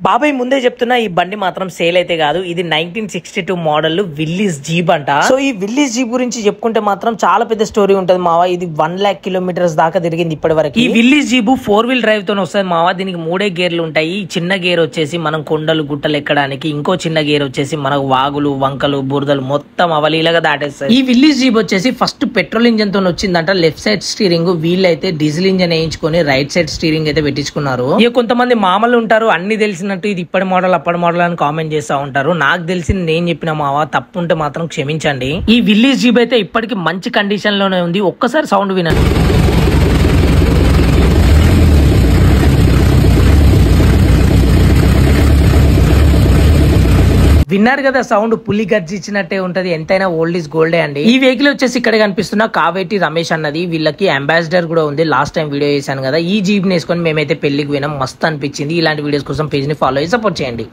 బాబాయ్ ముందే చెప్తున్నా ఈ బండి మాత్రం సేల్ అయితే కాదు. ఇది 1962 మోడల్ విల్లీస్ జీప్ అంట. సో ఈ విల్లీస్ జీప్ గురించి చెప్పుకుంటే మాత్రం చాలా పెద్ద స్టోరీ ఉంటది మావా. ఇది 1 lakh kilometers దాకా తిరిగింది ఇప్పటి వరకు. ఈ విల్లీస్ జీప్ 4-wheel drive తో వస్తుంది మావా. దీనికి 3 గేర్లు ఉంటాయి. చిన్న గేర్ వచ్చేసి మనం కొండలు గుట్టలు ఎక్కడానికి, ఇంకో చిన్న గేర్ వచ్చేసి మనకు వాగులు వంకలు బురదలు మొత్తం అవలీలగా దాటేస్తాయి. ఈ విల్లీస్ జీప్ వచ్చేసి ఫస్ట్ పెట్రోల్ ఇంజన్ తో వచ్చిందంట. లెఫ్ట్ సైడ్ స్టీరింగ్, వీల్ అయితే డీజిల్ ఇంజన్ వేయించుకొని రైట్ సైడ్ స్టీరింగ్ అయితే పెట్టించుకున్నారు. ఇక కొంతమంది మామలు ఉంటారు అన్ని తెలిసినట్టు ఇది ఇప్పటి మోడల్ అప్పటి మోడల్ అని కామెంట్ చేస్తా ఉంటారు. నాకు తెలిసింది నేను చెప్పిన మావా, తప్పు ఉంటే మాత్రం క్షమించండి. ఈ విల్లీస్ జీప్ అయితే ఇప్పటికి మంచి కండిషన్ లోనే ఉంది. ఒక్కసారి సౌండ్ వినండి. విన్నారు కదా సౌండ్, పులి గర్జించినట్టే ఉంటది. ఎంతైనా ఓల్డ్ ఈజ్ గోల్డే అండి. ఈ వెహికల్ వచ్చేసి ఇక్కడ కనిపిస్తున్న కావేటి రమేష్ అన్నది. వీళ్ళకి అంబాసిడర్ కూడా ఉంది. లాస్ట్ టైం వీడియో చేశాను కదా. ఈ జీప్ వేసుకొని మేమైతే పెళ్లికి పోయినాం. మస్తు అనిపించింది. ఇలాంటి వీడియోస్ కోసం పేజ్ ని ఫాలో అయ్యి సపోర్ట్ చేయండి.